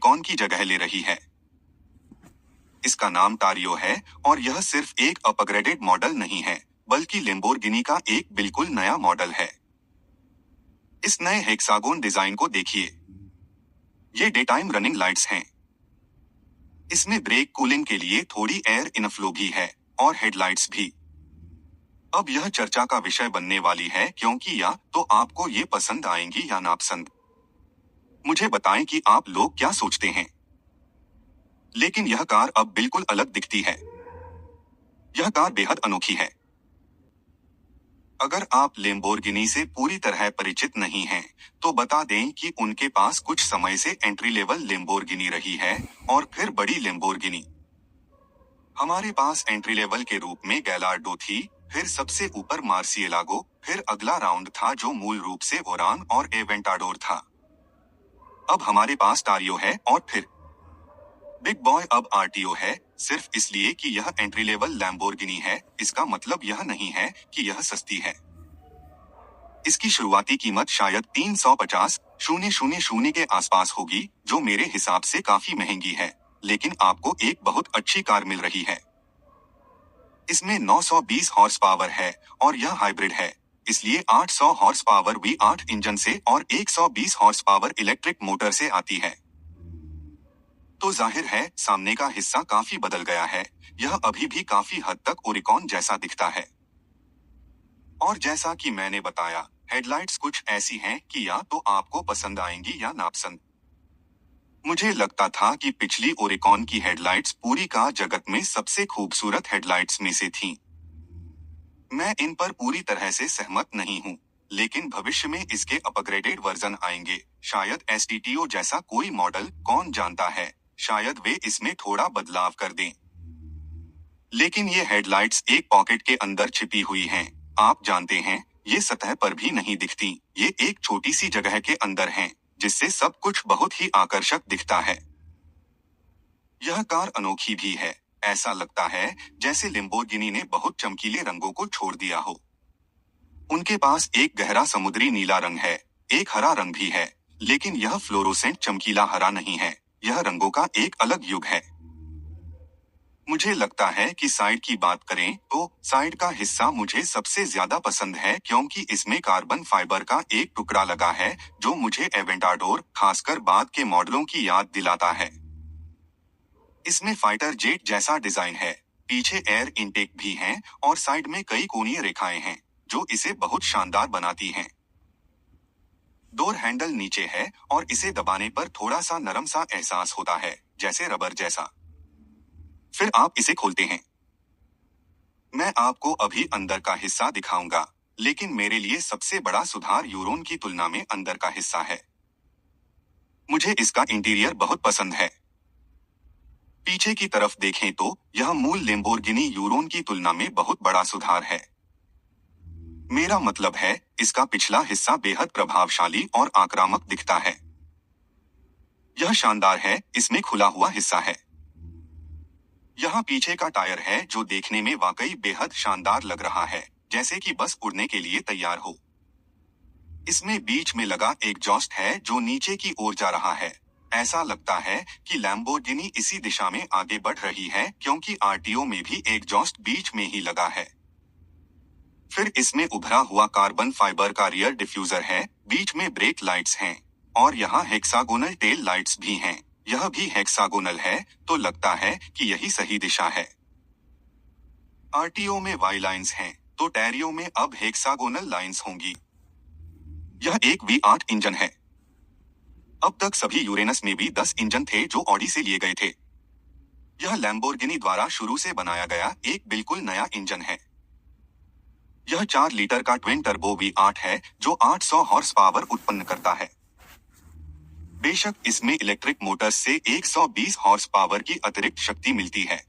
ओरिकॉन की जगह ले रही है। इसका नाम टारियो है और यह सिर्फ एक अपग्रेडेड मॉडल नहीं है, बल्कि लैम्बोर्गिनी का एक बिल्कुल नया मॉडल है। इस नए हेक्सागोन डिजाइन को देखिए। ये डे टाइम रनिंग लाइट्स हैं। इसमें ब्रेक कूलिंग के लिए थोड़ी एयर इनफ्लो भी है और हेडलाइट्स भी। अब यह चर्चा का विषय बनने वाली है, क्योंकि या तो आपको ये पसंद आएंगी या नापसंद। मुझे बताएं कि आप लोग क्या सोचते हैं। लेकिन यह कार अब बिल्कुल अलग दिखती है। यह कार बेहद अनोखी है। अगर आप लैम्बोर्गिनी से पूरी तरह परिचित नहीं हैं, तो बता दें कि उनके पास कुछ समय से एंट्री लेवल लैम्बोर्गिनी रही है और फिर बड़ी लैम्बोर्गिनी। हमारे पास एंट्री लेवल के रूप में गैलार्डो थी, फिर सबसे ऊपर मार्सिएलागो, फिर अगला राउंड था जो मूल रूप से ओरान और एवेंटाडोर था। अब हमारे पास टारियो है और फिर बिग बॉय अब आरटीओ है। सिर्फ इसलिए कि यह एंट्री लेवल लैम्बोर्गिनी है, इसका मतलब यह नहीं है कि यह सस्ती है। इसकी शुरुआती कीमत शायद 350,000 के आसपास होगी, जो मेरे हिसाब से काफी महंगी है, लेकिन आपको एक बहुत अच्छी कार मिल रही है। इसमें 920 हॉर्स पावर है और यह हाइब्रिड है, इसलिए 800 हॉर्स पावर V8 इंजन से और 120 हॉर्स पावर इलेक्ट्रिक मोटर से आती है। तो जाहिर है सामने का हिस्सा काफी बदल गया है। यह अभी भी काफी हद तक ओरिकॉन जैसा दिखता है। और जैसा कि मैंने बताया, हेडलाइट्स कुछ ऐसी हैं कि या तो आपको पसंद आएंगी या नापसंद। मुझे लगता था कि पिछली ओरिकॉन की हेडलाइट्स पूरी कार जगत में सबसे खूबसूरत हेडलाइट्स में से थीं। मैं इन पर पूरी तरह से सहमत नहीं हूँ, लेकिन भविष्य में इसके अपग्रेडेड वर्जन आएंगे, शायद एसटीटीओ जैसा कोई मॉडल, कौन जानता है, शायद वे इसमें थोड़ा बदलाव कर दें। लेकिन ये हेडलाइट्स एक पॉकेट के अंदर छिपी हुई हैं। आप जानते हैं, ये सतह पर भी नहीं दिखती, ये एक छोटी सी जगह के अंदर हैं, जिससे सब कुछ बहुत ही आकर्षक दिखता है। यह कार अनोखी भी है। ऐसा लगता है जैसे लैम्बोर्गिनी ने बहुत चमकीले रंगों को छोड़ दिया हो। उनके पास एक गहरा समुद्री नीला रंग है, एक हरा रंग भी है, लेकिन यह फ्लोरोसेंट चमकीला हरा नहीं है, यह रंगों का एक अलग युग है। मुझे लगता है कि साइड की बात करें तो साइड का हिस्सा मुझे सबसे ज्यादा पसंद है, क्योंकि इसमें कार्बन फाइबर का एक टुकड़ा लगा है जो मुझे एवेंटाडोर, खासकर बाद के मॉडलों की याद दिलाता है। इसमें फाइटर जेट जैसा डिजाइन है, पीछे एयर इनटेक भी हैं और साइड में कई कोणीय रेखाएं हैं, जो इसे बहुत शानदार बनाती हैं। डोर हैंडल नीचे है और इसे दबाने पर थोड़ा सा नरम सा एहसास होता है, जैसे रबर जैसा। फिर आप इसे खोलते हैं। मैं आपको अभी अंदर का हिस्सा दिखाऊंगा, लेकिन मेरे लिए सबसे बड़ा सुधार यूरोन की तुलना में अंदर का हिस्सा है। मुझे इसका इंटीरियर बहुत पसंद है। पीछे की तरफ देखें तो यह मूल लैम्बोर्गिनी यूरोन की तुलना में बहुत बड़ा सुधार है। मेरा मतलब है, इसका पिछला हिस्सा बेहद प्रभावशाली और आक्रामक दिखता है। यह शानदार है। इसमें खुला हुआ हिस्सा है। यहाँ पीछे का टायर है जो देखने में वाकई बेहद शानदार लग रहा है, जैसे कि बस उड़ने के लिए तैयार हो। इसमें बीच में लगा एग्जॉस्ट है जो नीचे की ओर जा रहा है। ऐसा लगता है कि लैम्बोर्गिनी इसी दिशा में आगे बढ़ रही है, क्योंकि आरटीओ में भी एग्जॉस्ट बीच में ही लगा है। फिर इसमें उभरा हुआ कार्बन फाइबर का रियर डिफ्यूजर है, बीच में ब्रेक लाइट्स हैं और यहाँ हेक्सागोनल टेल लाइट्स भी हैं। यह भी हेक्सागोनल है, तो लगता है कि यही सही दिशा है। आरटीओ में वाई लाइंस हैं, तो टैरियो में अब हेक्सागोनल लाइंस होंगी। यह एक V8 इंजन है। अब तक सभी यूरेनस में भी 10 इंजन थे जो ऑडी से लिए गए थे। यह लैम्बोर्गिनी द्वारा शुरू से बनाया गया एक बिल्कुल नया इंजन है। यह 4 लीटर का ट्विन टर्बो V8 है जो 800 हॉर्स पावर उत्पन्न करता है। बेशक इसमें इलेक्ट्रिक मोटर्स से 120 हॉर्स पावर की अतिरिक्त शक्ति मिलती है।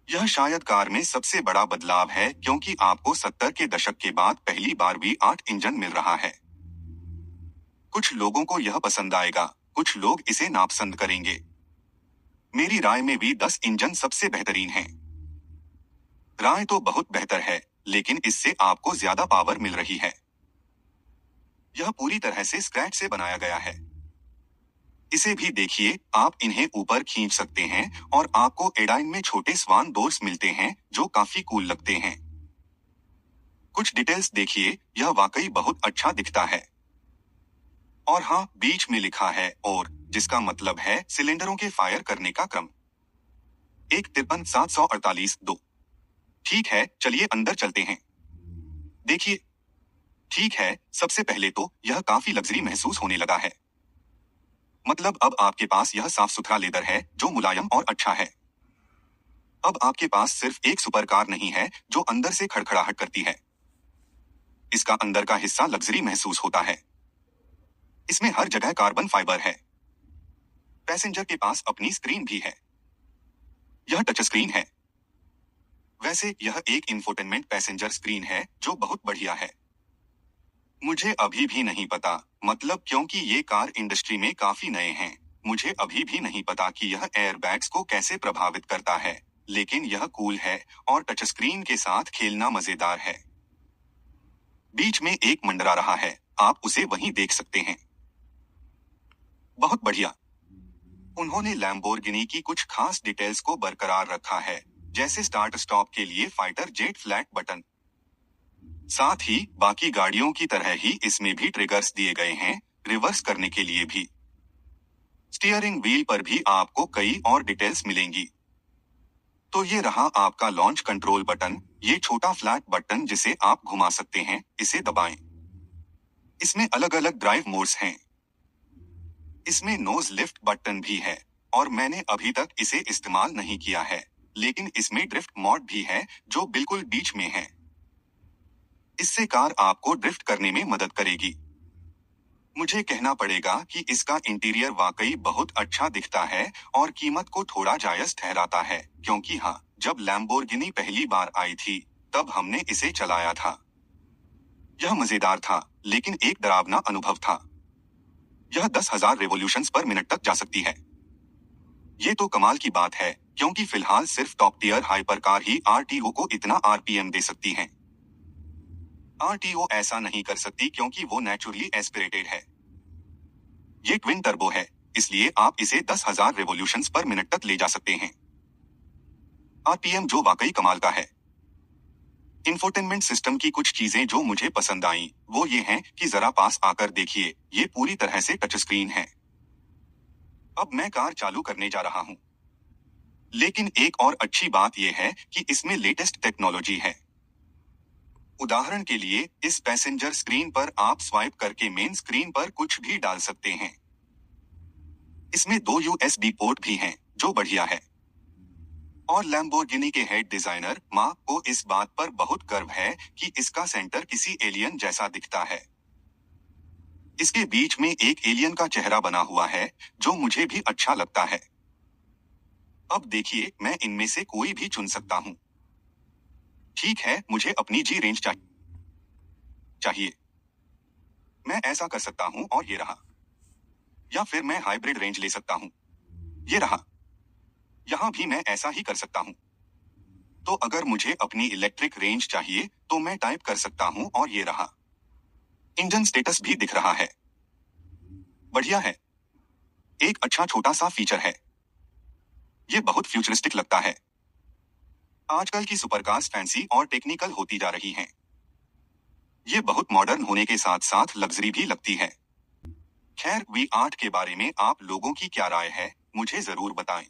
यह शायद कार में सबसे बड़ा बदलाव है, क्योंकि आपको 70 के दशक के बाद पहली बार V8 इंजन मिल रहा है। कुछ लोगों को यह पसंद आएगा, कुछ लोग इसे नापसंद करेंगे। मेरी राय में V10 इंजन सबसे बेहतरीन है। राय तो बहुत बेहतर है, लेकिन इससे आपको ज्यादा पावर मिल रही है। यह पूरी तरह से स्क्रैच से बनाया गया है। इसे भी देखिए, आप इन्हें ऊपर खींच सकते हैं और आपको एडाइन में छोटे स्वान डोर्स मिलते हैं जो काफी कूल लगते हैं। कुछ डिटेल्स देखिए, यह वाकई बहुत अच्छा दिखता है। और हाँ, बीच में लिखा है और, जिसका मतलब है सिलेंडरों के फायर करने का क्रम। 1 53 748 2। ठीक है, चलिए अंदर चलते हैं। देखिए, ठीक है, सबसे पहले तो यह काफी लग्जरी महसूस होने लगा है। मतलब अब आपके पास यह साफ सुथरा लेदर है जो मुलायम और अच्छा है। अब आपके पास सिर्फ एक सुपर कार नहीं है जो अंदर से खड़खड़ाहट करती है। इसका अंदर का हिस्सा लग्जरी महसूस होता है। इसमें हर जगह कार्बन फाइबर है। पैसेंजर के पास अपनी स्क्रीन भी है। यह टच स्क्रीन है। वैसे यह एक इंफोटेनमेंट पैसेंजर स्क्रीन है जो बहुत बढ़िया है। मुझे अभी भी नहीं पता, मतलब क्योंकि ये कार इंडस्ट्री में काफी नए हैं, मुझे अभी भी नहीं पता कि यह एयरबैग्स को कैसे प्रभावित करता है, लेकिन यह कूल है और टच स्क्रीन के साथ खेलना मजेदार है। बीच में एक मंडरा रहा है, आप उसे वहीं देख सकते हैं। बहुत बढ़िया। उन्होंने लैम्बोर्गिनी की कुछ खास डिटेल्स को बरकरार रखा है, जैसे स्टार्ट स्टॉप के लिए फाइटर जेट फ्लैट बटन। साथ ही बाकी गाड़ियों की तरह ही इसमें भी ट्रिगर्स दिए गए हैं, रिवर्स करने के लिए भी। स्टीयरिंग व्हील पर भी आपको कई और डिटेल्स मिलेंगी। तो ये रहा आपका लॉन्च कंट्रोल बटन, ये छोटा फ्लैट बटन जिसे आप घुमा सकते हैं, इसे दबाएं। इसमें अलग अलग ड्राइव मोड्स हैं। इसमें नोज लिफ्ट बटन भी है और मैंने अभी तक इसे इस्तेमाल नहीं किया है, लेकिन इसमें ड्रिफ्ट मोड भी है जो बिल्कुल बीच में है। इससे कार आपको ड्रिफ्ट करने में मदद करेगी। मुझे कहना पड़ेगा कि इसका इंटीरियर वाकई बहुत अच्छा दिखता है और कीमत को थोड़ा जायज ठहराता है, क्योंकि हाँ, जब लैम्बोर्गिनी पहली बार आई थी तब हमने इसे चलाया था। यह मजेदार था, लेकिन एक डरावना अनुभव था। यह 10,000 रेवोल्यूशंस पर मिनट तक जा सकती है। ये तो कमाल की बात है, क्योंकि फिलहाल सिर्फ टॉप टियर हाइपर कार ही आरटीओ को इतना आरपीएम दे सकती हैं। आरटीओ ऐसा नहीं कर सकती क्योंकि वो नेचुरली एस्पिरेटेड है। ये ट्विन टर्बो है, इसलिए आप इसे 10,000 रेवोल्यूशंस पर मिनट तक ले जा सकते हैं। आरपीएम जो वाकई कमाल का है। इंफोटेनमेंट सिस्टम की कुछ चीजें जो मुझे पसंद आईं, वो ये हैं कि जरा पास आकर देखिए, ये पूरी तरह से टच स्क्रीन है। अब मैं कार चालू करने जा रहा हूं। लेकिन एक और अच्छी बात यह है कि इसमें लेटेस्ट टेक्नोलॉजी है। उदाहरण के लिए, इस पैसेंजर स्क्रीन पर आप स्वाइप करके मेन स्क्रीन पर कुछ भी डाल सकते हैं। इसमें 2 यूएसबी पोर्ट भी हैं, जो बढ़िया है। और लैम्बोर्गिनी के हेड डिजाइनर मा को इस बात पर बहुत गर्व है कि इसका सेंटर किसी एलियन जैसा दिखता है। इसके बीच में एक एलियन का चेहरा बना हुआ है, जो मुझे भी अच्छा लगता है। अब देखिए, मैं इनमें से कोई भी चुन सकता हूं। ठीक है, मुझे अपनी जी रेंज चाहिए। मैं ऐसा कर सकता हूं और ये रहा। या फिर मैं हाइब्रिड रेंज ले सकता हूं। ये रहा। यहां भी मैं ऐसा ही कर सकता हूं। तो अगर मुझे अपनी इलेक्ट्रिक रेंज चाहिए तो मैं टाइप कर सकता हूं और ये रहा। इंजन स्टेटस भी दिख रहा है। बढ़िया है। एक अच्छा छोटा सा फीचर है। ये बहुत फ्यूचरिस्टिक लगता है। आजकल की सुपरकार्स फैंसी और टेक्निकल होती जा रही हैं। ये बहुत मॉडर्न होने के साथ साथ लग्जरी भी लगती है। खैर, V8 के बारे में आप लोगों की क्या राय है, मुझे जरूर बताएं।